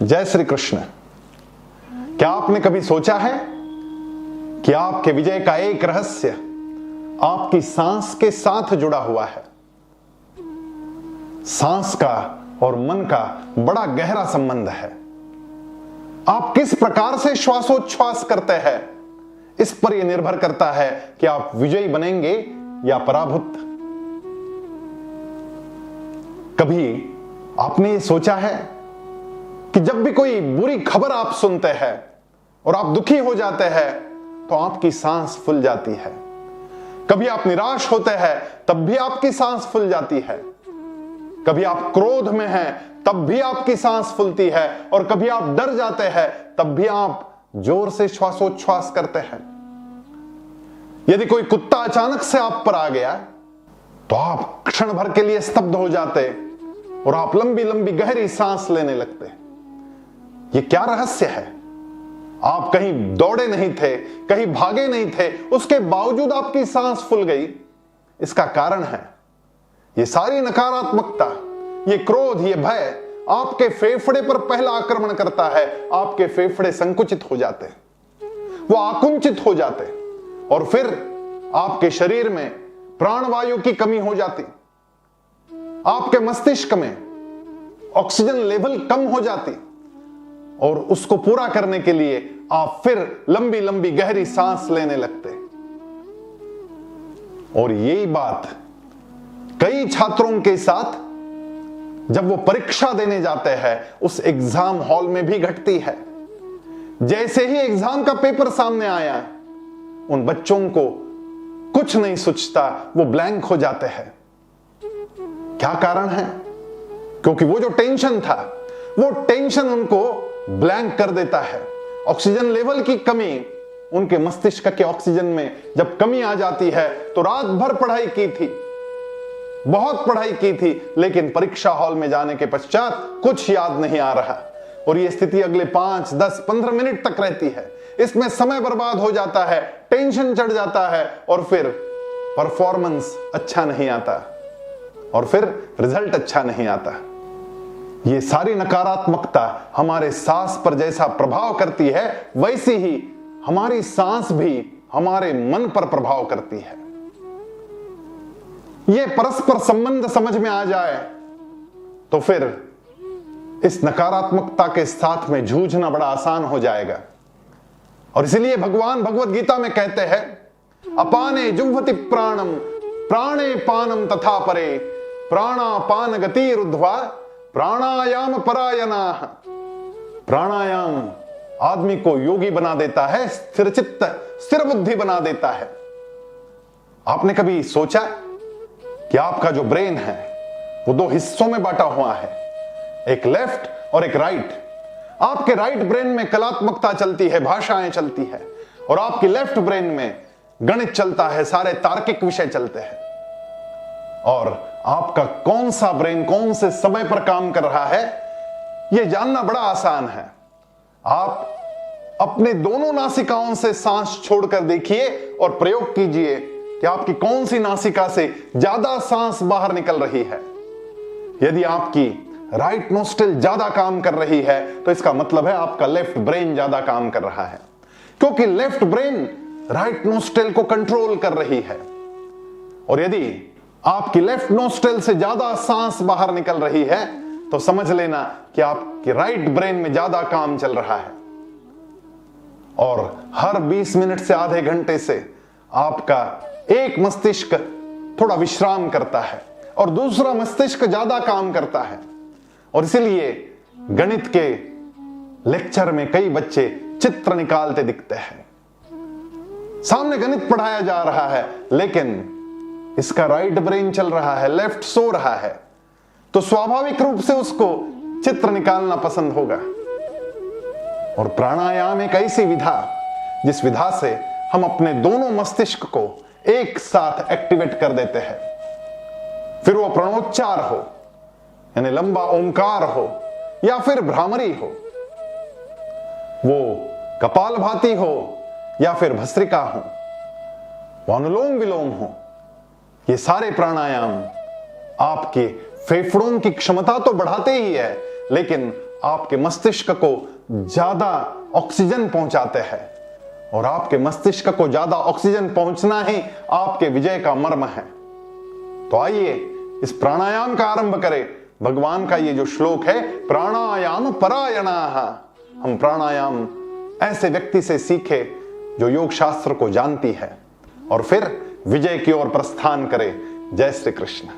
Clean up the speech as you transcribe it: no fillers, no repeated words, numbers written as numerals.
जय श्री कृष्ण। क्या आपने कभी सोचा है कि आपके विजय का एक रहस्य आपकी सांस के साथ जुड़ा हुआ है? सांस का और मन का बड़ा गहरा संबंध है। आप किस प्रकार से श्वासोच्छ्वास करते हैं, इस पर यह निर्भर करता है कि आप विजयी बनेंगे या पराभूत। कभी आपने ये सोचा है कि जब भी कोई बुरी खबर आप सुनते हैं और आप दुखी हो जाते हैं तो आपकी सांस फूल जाती है। कभी आप निराश होते हैं तब भी आपकी सांस फूल जाती है। कभी आप क्रोध में हैं तब भी आपकी सांस फूलती है, और कभी आप डर जाते हैं तब भी आप जोर से श्वासोच्छ्वास करते हैं। यदि कोई कुत्ता अचानक से आप पर आ गया तो आप क्षण भर के लिए स्तब्ध हो जाते और आप लंबी लंबी गहरी सांस लेने लगते। ये क्या रहस्य है? आप कहीं दौड़े नहीं थे, कहीं भागे नहीं थे, उसके बावजूद आपकी सांस फूल गई। इसका कारण है ये सारी नकारात्मकता, ये क्रोध, ये भय आपके फेफड़े पर पहला आक्रमण करता है। आपके फेफड़े संकुचित हो जाते, वो आकुंचित हो जाते, और फिर आपके शरीर में प्राणवायु की कमी हो जाती। आपके मस्तिष्क में ऑक्सीजन लेवल कम हो जाती, और उसको पूरा करने के लिए आप फिर लंबी लंबी गहरी सांस लेने लगते। और यही बात कई छात्रों के साथ जब वो परीक्षा देने जाते हैं उस एग्जाम हॉल में भी घटती है। जैसे ही एग्जाम का पेपर सामने आया, उन बच्चों को कुछ नहीं सूझता, वो ब्लैंक हो जाते हैं। क्या कारण है? क्योंकि वो जो टेंशन था, वो टेंशन उनको ब्लैंक कर देता है। ऑक्सीजन लेवल की कमी, उनके मस्तिष्क के ऑक्सीजन में जब कमी आ जाती है तो रात भर पढ़ाई की थी, बहुत पढ़ाई की थी, लेकिन परीक्षा हॉल में जाने के पश्चात कुछ याद नहीं आ रहा, और यह स्थिति अगले 5, 10, 15 मिनट तक रहती है। इसमें समय बर्बाद हो जाता है, टेंशन चढ़ जाता है, और फिर परफॉर्मेंस अच्छा नहीं आता, और फिर रिजल्ट अच्छा नहीं आता। ये सारी नकारात्मकता हमारे सांस पर जैसा प्रभाव करती है, वैसी ही हमारी सांस भी हमारे मन पर प्रभाव करती है। ये परस्पर संबंध समझ में आ जाए तो फिर इस नकारात्मकता के साथ में जूझना बड़ा आसान हो जाएगा। और इसलिए भगवान भगवत गीता में कहते हैं, अपाने जुह्वति प्राणम प्राणे पानम तथा परे प्राणापान गतिरुद्ध्वा प्राणायाम परायणाः। प्राणायाम आदमी को योगी बना देता है, स्थिर चित्त, स्थिर बुद्धि बना देता है। आपने कभी सोचा कि आपका जो ब्रेन है वो 2 हिस्सों में बांटा हुआ है, एक लेफ्ट और एक राइट। आपके राइट ब्रेन में कलात्मकता चलती है, भाषाएं चलती है, और आपकी लेफ्ट ब्रेन में गणित चलता है, सारे तार्किक विषय चलते हैं। और आपका कौन सा ब्रेन कौन से समय पर काम कर रहा है, यह जानना बड़ा आसान है। आप अपने दोनों नासिकाओं से सांस छोड़कर देखिए और प्रयोग कीजिए कि आपकी कौन सी नासिका से ज्यादा सांस बाहर निकल रही है। यदि आपकी राइट नोस्ट्रिल ज्यादा काम कर रही है तो इसका मतलब है आपका लेफ्ट ब्रेन ज्यादा काम कर रहा है, क्योंकि लेफ्ट ब्रेन राइट नोस्ट्रिल को कंट्रोल कर रही है। और यदि आपकी लेफ्ट नोस्ट्रिल से ज्यादा सांस बाहर निकल रही है तो समझ लेना कि आपके राइट ब्रेन में ज्यादा काम चल रहा है। और हर 20 मिनट से आधे घंटे से आपका एक मस्तिष्क थोड़ा विश्राम करता है और दूसरा मस्तिष्क ज्यादा काम करता है। और इसीलिए गणित के लेक्चर में कई बच्चे चित्र निकालते दिखते हैं। सामने गणित पढ़ाया जा रहा है, लेकिन इसका राइट ब्रेन चल रहा है, लेफ्ट सो रहा है, तो स्वाभाविक रूप से उसको चित्र निकालना पसंद होगा। और प्राणायाम एक ऐसी विधा जिस विधा से हम अपने दोनों मस्तिष्क को एक साथ एक्टिवेट कर देते हैं। फिर वो प्रणोच्चार हो, यानी लंबा ओंकार हो, या फिर भ्रामरी हो, वो कपालभाति हो या फिर भस्त्रिका हो, वो अनुलोम विलोम हो, ये सारे प्राणायाम आपके फेफड़ों की क्षमता तो बढ़ाते ही है, लेकिन आपके मस्तिष्क को ज्यादा ऑक्सीजन पहुंचाते हैं, और आपके मस्तिष्क को ज्यादा ऑक्सीजन पहुंचना ही आपके विजय का मर्म है। तो आइए इस प्राणायाम का आरंभ करें। भगवान का ये जो श्लोक है, प्राणायाम परायणाः, हम प्राणायाम ऐसे व्यक्ति से सीखे जो योग शास्त्र को जानती है, और फिर विजय की ओर प्रस्थान करे। जय श्री कृष्ण।